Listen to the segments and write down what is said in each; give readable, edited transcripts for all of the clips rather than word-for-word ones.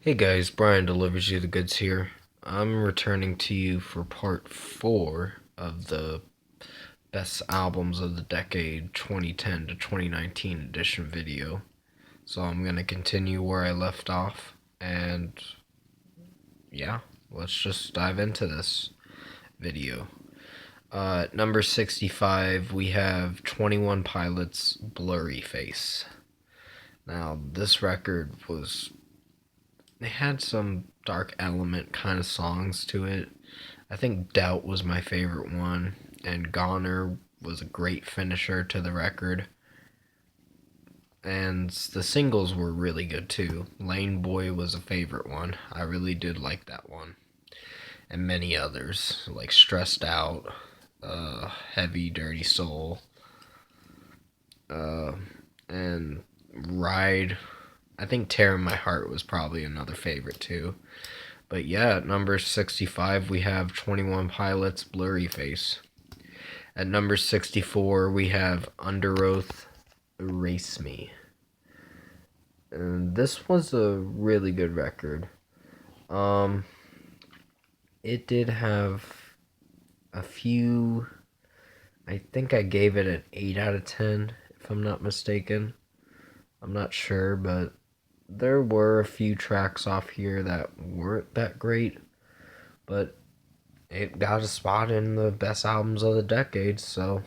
Hey guys, Brian delivers you the goods here. I'm returning to you for part 4 of the best albums of the decade 2010 to 2019 edition video. So I'm going to continue where I left off, and yeah, let's just dive into this video. At number 65, we have 21 Pilots' Blurry Face. Now, this record was they had some dark element kind of songs to it. I think Doubt was my favorite one, and Goner was a great finisher to the record. And the singles were really good too. Lane Boy was a favorite one. I really did like that one. And many others, like Stressed Out, Heavy Dirty Soul, and Ride. I think Tear in My Heart was probably another favorite too. But yeah, at number 65, we have 21 Pilots' Blurry Face. At number 64, we have Underoath, Erase Me. And this was a really good record. It did have a few. I think I gave it an 8 out of 10, if I'm not mistaken. I'm not sure, but there were a few tracks off here that weren't that great, but it got a spot in the best albums of the decade, so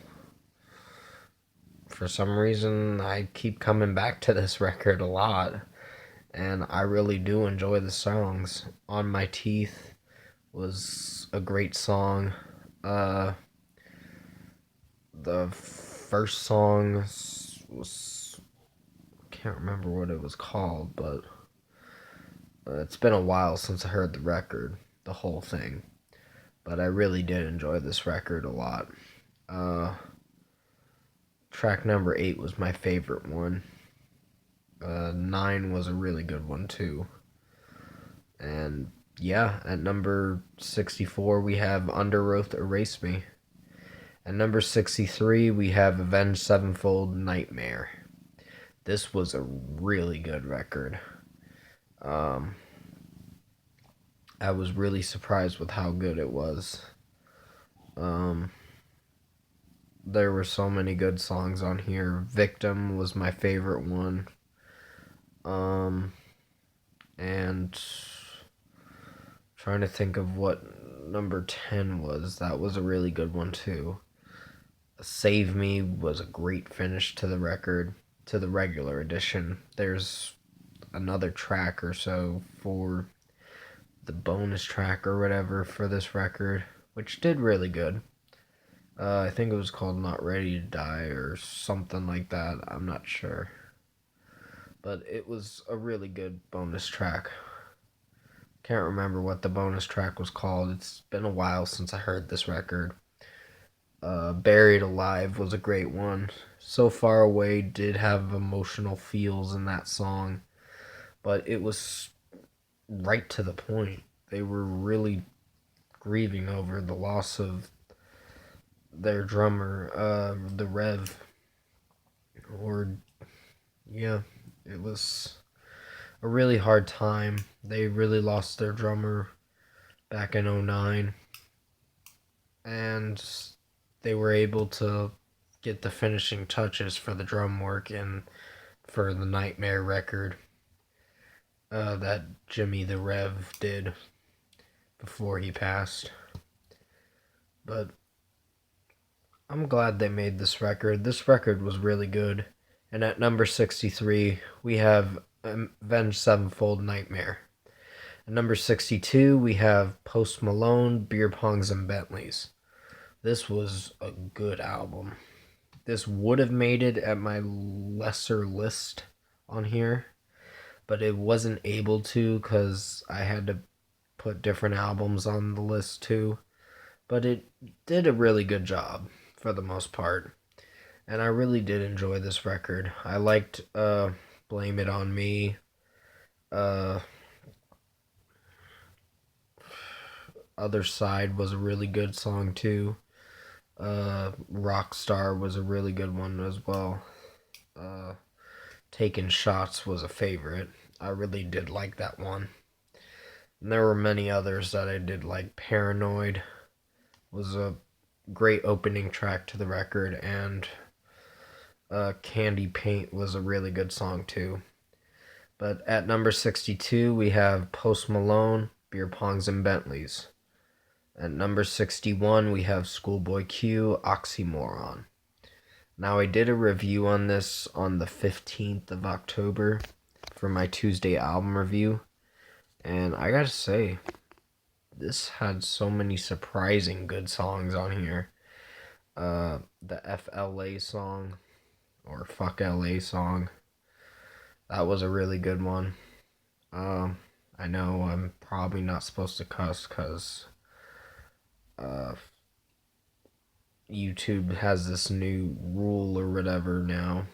for some reason I keep coming back to this record a lot, and I really do enjoy the songs. On My Teeth was a great song. The first song was, I can't remember what it was called, but it's been a while since I heard the record, the whole thing. But I really did enjoy this record a lot. Track number 8 was my favorite one. 9 was a really good one too. And yeah, at number 64 we have Underoath, Erase Me. At number 63 we have Avenged Sevenfold, Nightmare. This was a really good record. I was really surprised with how good it was. There were so many good songs on here. Victim was my favorite one. And trying to think of what number 10 was. That was a really good one too. Save Me was a great finish to the record, to the regular edition. There's another track or so for the bonus track or whatever for this record, which did really good. I think it was called Not Ready to Die or something like that. I'm not sure. But it was a really good bonus track. Can't remember what the bonus track was called. It's been a while since I heard this record. Buried Alive was a great one. So Far Away did have emotional feels in that song, but it was right to the point. They were really grieving over the loss of their drummer, the Rev. Or, yeah, it was a really hard time. They really lost their drummer back in '09, and they were able to get the finishing touches for the drum work and for the Nightmare record that Jimmy the Rev did before he passed. But I'm glad they made this record. This record was really good. And at number 63, we have Avenged Sevenfold, Nightmare. At number 62, we have Post Malone, Beer Pongs and Bentleys. This was a good album. This would have made it at my lesser list on here, but it wasn't able to because I had to put different albums on the list too. But it did a really good job for the most part. And I really did enjoy this record. I liked Blame It On Me. Other Side was a really good song too. Rockstar was a really good one as well. Taking Shots was a favorite. I really did like that one. And there were many others that I did, like Paranoid was a great opening track to the record, and Candy Paint was a really good song too. But at number 62, we have Post Malone, Beer Pongs and Bentleys. At number 61, we have Schoolboy Q, Oxymoron. Now, I did a review on this on the 15th of October for my Tuesday album review, and I gotta say, this had so many surprising good songs on here. The FLA song, or Fuck LA song, that was a really good one. I know I'm probably not supposed to cuss because uh, YouTube has this new rule or whatever now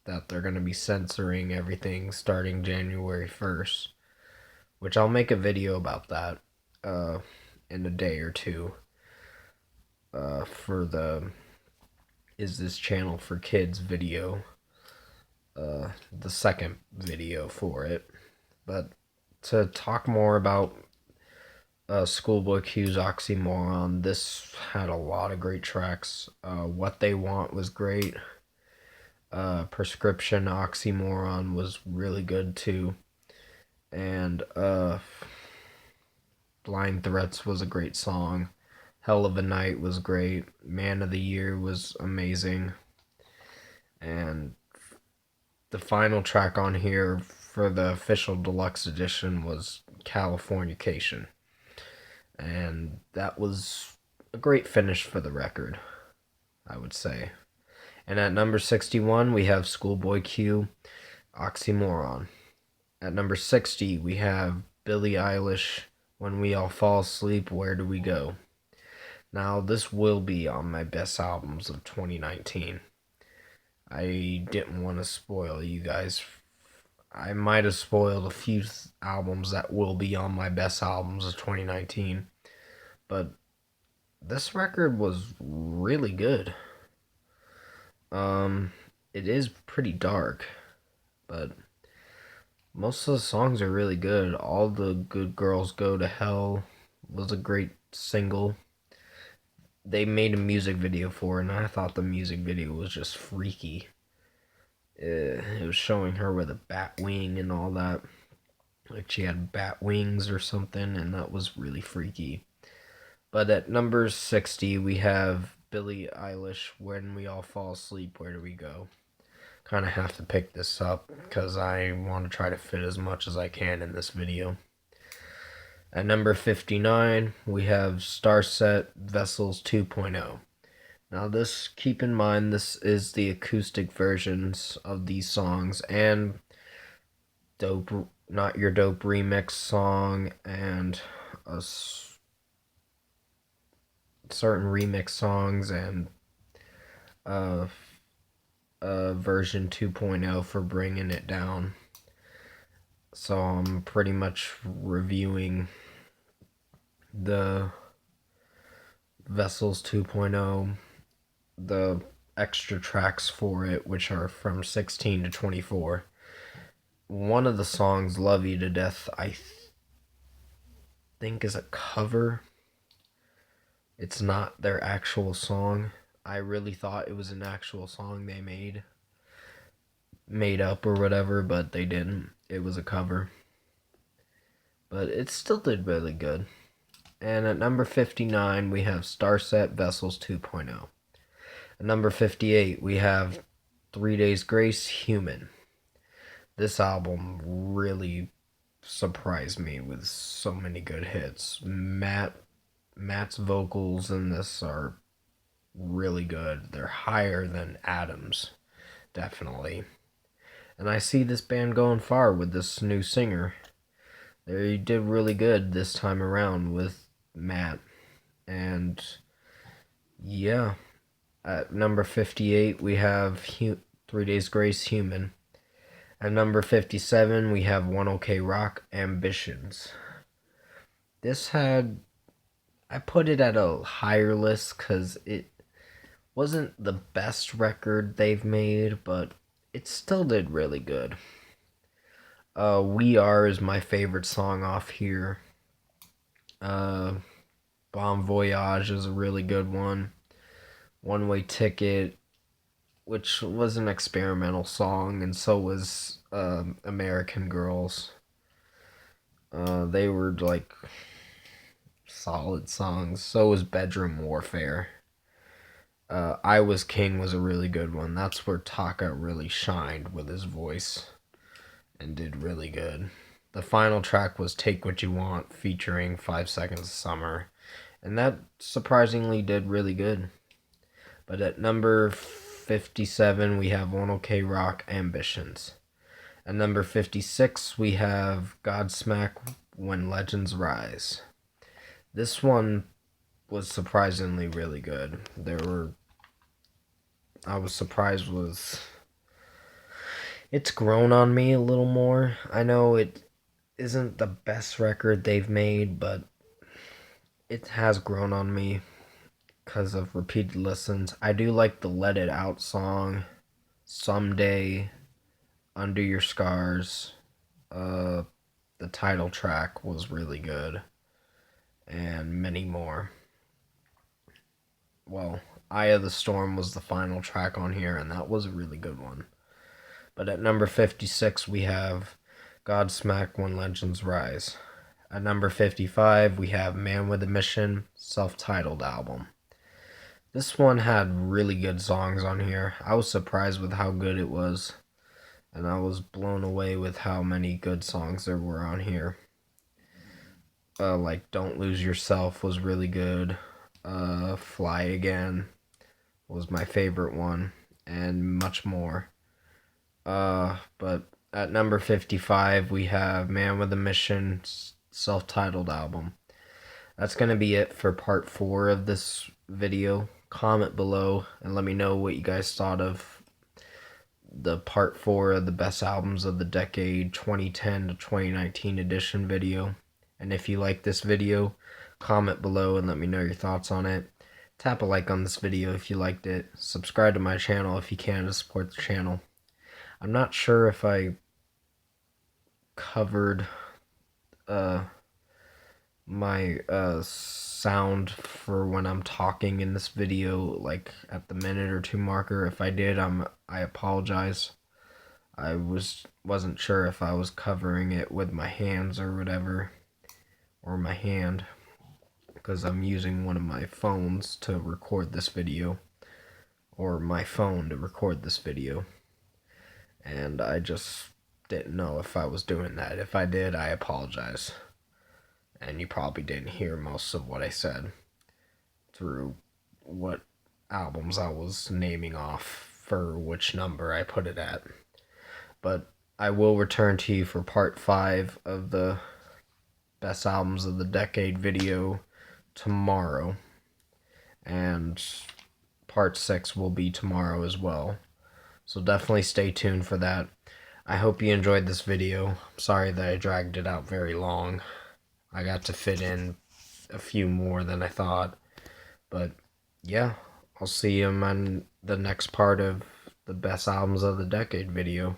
that they're going to be censoring everything starting January 1st, which I'll make a video about that in a day or two for the Is This Channel for Kids video, the second video for it. But to talk more about Schoolboy Q's Oxymoron, this had a lot of great tracks. What They Want was great. Prescription Oxymoron was really good too. And Blind Threats was a great song. Hell of a Night was great. Man of the Year was amazing. And the final track on here for the official deluxe edition was Californication. And that was a great finish for the record, I would say. And at number 61, we have Schoolboy Q, Oxymoron. At number 60, we have Billie Eilish, When We All Fall Asleep, Where Do We Go? Now, this will be on my best albums of 2019. I didn't want to spoil you guys. I might have spoiled a few albums that will be on my best albums of 2019. But this record was really good. It is pretty dark, but most of the songs are really good. All the Good Girls Go to Hell was a great single. They made a music video for it, and I thought the music video was just freaky. It was showing her with a bat wing and all that. Like she had bat wings or something, and that was really freaky. But at number 60, we have Billie Eilish, When We All Fall Asleep, Where Do We Go? Kind of have to pick this up because I want to try to fit as much as I can in this video. At number 59, we have Starset Vessels 2.0. Now this, keep in mind, this is the acoustic versions of these songs and Dope, Not Your Dope remix song and certain remix songs and version 2.0 for Bringing It Down. So I'm pretty much reviewing the Vessels 2.0, the extra tracks for it, which are from 16 to 24. One of the songs, Love You to Death, I think is a cover. It's not their actual song. I really thought it was an actual song they made up or whatever, but they didn't. It was a cover. But it still did really good. And at number 59, we have Starset Vessels 2.0. At number 58, we have 3 Days Grace, Human. This album really surprised me with so many good hits. Matt's vocals in this are really good. They're higher than Adam's, definitely. And I see this band going far with this new singer. They did really good this time around with Matt. And yeah, at number 58, we have 3 Days Grace, Human. At number 57, we have One OK Rock, Ambitions. This had, I put it at a higher list because it wasn't the best record they've made, but it still did really good. We Are is my favorite song off here. Uh, Bon Voyage is a really good one. One Way Ticket, which was an experimental song, and so was American Girls. They were like solid songs. So was Bedroom Warfare. I Was King was a really good one. That's where Taka really shined with his voice and did really good. The final track was Take What You Want featuring 5 Seconds of Summer, and that surprisingly did really good. But at number 57, we have One OK Rock Ambitions. At number 56, we have Godsmack When Legends Rise. This one was surprisingly really good. I was surprised was it's grown on me a little more. I know it isn't the best record they've made, but it has grown on me because of repeated listens. I do like the Let It Out song, Someday, Under Your Scars. The title track was really good, and many more. Well, Eye of the Storm was the final track on here, and that was a really good one. But at number 56, we have Godsmack When Legends Rise. At number 55, we have Man with a Mission, self-titled album. This one had really good songs on here. I was surprised with how good it was, and I was blown away with how many good songs there were on here. Like Don't Lose Yourself was really good. Fly Again was my favorite one, and much more. But at number 55, we have Man with a Mission, self-titled album. That's going to be it for part 4 of this video. Comment below and let me know what you guys thought of the part 4 of the best albums of the decade 2010 to 2019 edition video. And if you like this video, comment below and let me know your thoughts on it. Tap a like on this video if you liked it. Subscribe to my channel if you can to support the channel. I'm not sure if I covered my sound for when I'm talking in this video, like at the minute or two marker. If I did, I apologize. I wasn't sure if I was covering it with my hands or whatever, or my hand, because I'm using one of my phones to record this video, or my phone to record this video, and I just didn't know if I was doing that. If I did, I apologize. And you probably didn't hear most of what I said through what albums I was naming off for which number I put it at. But I will return to you for part 5 of the best albums of the decade video tomorrow. And part 6 will be tomorrow as well. So definitely stay tuned for that. I hope you enjoyed this video. I'm sorry that I dragged it out very long. I got to fit in a few more than I thought. But yeah, I'll see you on the next part of the best albums of the decade video.